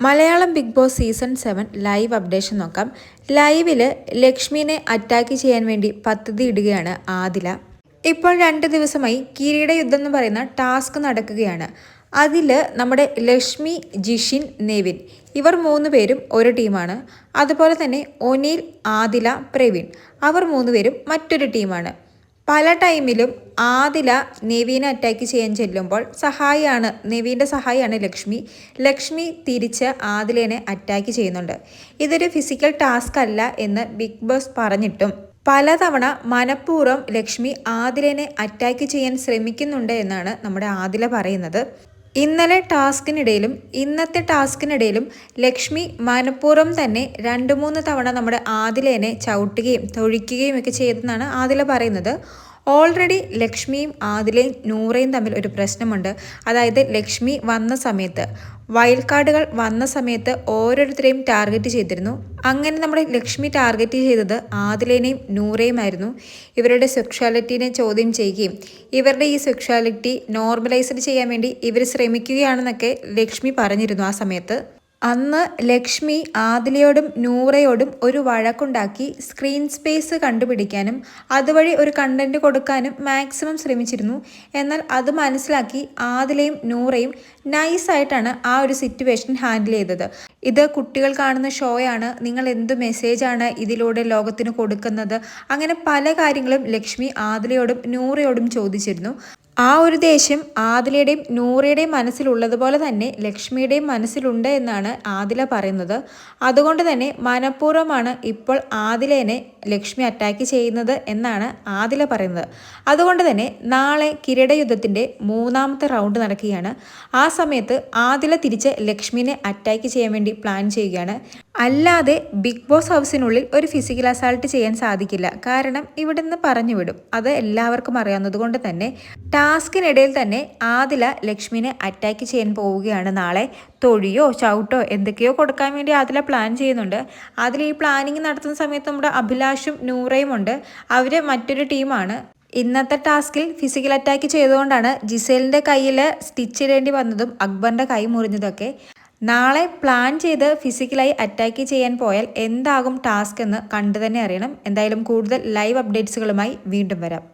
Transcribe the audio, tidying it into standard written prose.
Malayalam Bigg Boss season 7 live updation നോക്കാം. ലൈവിൽ ലക്ഷ്മിനെ attack ചെയ്യാൻ വേണ്ടി പദ്ധതി ഇടുകയാണ് ആദില. ഇപ്പോൾ 2 ദിവസമായി കിരീട യുദ്ധം എന്ന് പറയുന്ന ടാസ്ക് നടക്കുകയാണ്. അതിൽ നമ്മുടെ ലക്ഷ്മി, ജിഷിൻ, നെവിൻ ഇവർ 3 പേരും ഒരു ടീമാണ്. അതുപോലെ തന്നെ ഒനീൽ, ആദില, പ്രവീൺ അവർ 3 പേരും മറ്റൊരു ടീമാണ്. പല ടൈമിലും ആദില നെവീനെ അറ്റാക്ക് ചെയ്യാൻ ചെല്ലുമ്പോൾ നെവീൻ്റെ സഹായിയാണ് ലക്ഷ്മി തിരിച്ച് ആദിലേനെ അറ്റാക്ക് ചെയ്യുന്നുണ്ട്. ഇതൊരു ഫിസിക്കൽ ടാസ്ക് അല്ല എന്ന് ബിഗ് ബോസ് പറഞ്ഞിട്ടും പലതവണ മനഃപൂർവ്വം ലക്ഷ്മി ആദിലേനെ അറ്റാക്ക് ചെയ്യാൻ ശ്രമിക്കുന്നുണ്ട് എന്നാണ് നമ്മുടെ ആദില പറയുന്നത്. ഇന്നത്തെ ടാസ്കിനിടയിലും ലക്ഷ്മി മനഃപൂർവ്വം തന്നെ 2-3 തവണ നമ്മുടെ ആദിലേനെ ചവിട്ടുകയും തൊഴിക്കുകയും ഒക്കെ ചെയ്തെന്നാണ് ആദില പറയുന്നത്. ഓൾറെഡി ലക്ഷ്മിയും ആദിലയും നൂറയും തമ്മിൽ ഒരു പ്രശ്നമുണ്ട്. അതായത് ലക്ഷ്മി വന്ന സമയത്ത് വൈൽഡ് കാർഡുകൾ വന്ന സമയത്ത് ഓരോരുത്തരെയും ടാർഗറ്റ് ചെയ്തിരുന്നു. അങ്ങനെ നമ്മുടെ ലക്ഷ്മി ടാർഗറ്റ് ചെയ്തത് ആദിലേനെയും നൂറയുമായിരുന്നു. ഇവരുടെ സെക്ഷുവാലിറ്റീനെ ചോദ്യം ചെയ്യുകയും ഇവരുടെ ഈ സെക്ഷുവാലിറ്റി നോർമലൈസ്ഡ് ചെയ്യാൻ വേണ്ടി ഇവർ ശ്രമിക്കുകയാണെന്നൊക്കെ ലക്ഷ്മി പറഞ്ഞിരുന്നു. ആ സമയത്ത് അന്ന് ലക്ഷ്മി ആദിലയോടും നൂറയോടും ഒരു വഴക്കുണ്ടാക്കി സ്ക്രീൻ സ്പേസ് കണ്ടുപിടിക്കാനും അതുവഴി ഒരു കണ്ടന്റ് കൊടുക്കാനും മാക്സിമം ശ്രമിച്ചിരുന്നു. എന്നാൽ അത് മനസ്സിലാക്കി ആദിലയും നൂറയും നൈസായിട്ടാണ് ആ ഒരു സിറ്റുവേഷൻ ഹാൻഡിൽ ചെയ്തത്. ഇത് കുട്ടികൾ കാണുന്ന ഷോയാണ്, നിങ്ങൾ എന്ത് മെസ്സേജാണ് ഇതിലൂടെ ലോകത്തിന് കൊടുക്കുന്നത്, അങ്ങനെ പല കാര്യങ്ങളും ലക്ഷ്മി ആദിലയോടും നൂറയോടും ചോദിച്ചിരുന്നു. ആ ഒരു ദേഷ്യം ആദിലയുടെയും നൂറയുടെയും മനസ്സിലുള്ളതുപോലെ തന്നെ ലക്ഷ്മിയുടെയും മനസ്സിലുണ്ട് എന്നാണ് ആദില പറയുന്നത്. അതുകൊണ്ട് തന്നെ മനഃപൂർവ്വമാണ് ഇപ്പോൾ ആദിലേനെ ലക്ഷ്മി അറ്റാക്ക് ചെയ്യുന്നത് എന്നാണ് ആദില പറയുന്നത്. അതുകൊണ്ട് തന്നെ നാളെ കിരീടയുദ്ധത്തിൻ്റെ 3ാമത്തെ റൗണ്ട് നടക്കുകയാണ്. ആ സമയത്ത് ആദില തിരിച്ച് ലക്ഷ്മിനെ അറ്റാക്ക് ചെയ്യാൻ വേണ്ടി പ്ലാൻ ചെയ്യുകയാണ്. അല്ലാതെ ബിഗ് ബോസ് ഹൗസിനുള്ളിൽ ഒരു ഫിസിക്കൽ അസാൾട്ട് ചെയ്യാൻ സാധിക്കില്ല. കാരണം ഇവിടെ നിന്ന് പറഞ്ഞു വിടും. അത് എല്ലാവർക്കും അറിയാവുന്നത് കൊണ്ട് തന്നെ ടാസ്കിനിടയിൽ തന്നെ ആദില ലക്ഷ്മിനെ അറ്റാക്ക് ചെയ്യാൻ പോവുകയാണ്. നാളെ തൊഴിയോ ചവിട്ടോ എന്തൊക്കെയോ കൊടുക്കാൻ വേണ്ടി ആദില പ്ലാൻ ചെയ്യുന്നുണ്ട്. അതിൽ ഈ പ്ലാനിങ് നടത്തുന്ന സമയത്ത് നമ്മുടെ അഭിലാഷും നൂറയും ഉണ്ട്. അവർ മറ്റൊരു ടീമാണ്. ഇന്നത്തെ ടാസ്കിൽ ഫിസിക്കൽ അറ്റാക്ക് ചെയ്തുകൊണ്ടാണ് ജിസേലിൻ്റെ കയ്യിൽ സ്റ്റിച്ച് ഇടേണ്ടി വന്നതും അക്ബറിൻ്റെ കൈ മുറിഞ്ഞതൊക്കെ. നാളെ പ്ലാൻ ചെയ്ത് ഫിസിക്കലായി അറ്റാക്ക് ചെയ്യാൻ പോയാൽ എന്താകും ടാസ്ക് എന്ന് കണ്ടു തന്നെ അറിയണം. എന്തായാലും കൂടുതൽ ലൈവ് അപ്ഡേറ്റ്സുകളുമായി വീണ്ടും വരാം.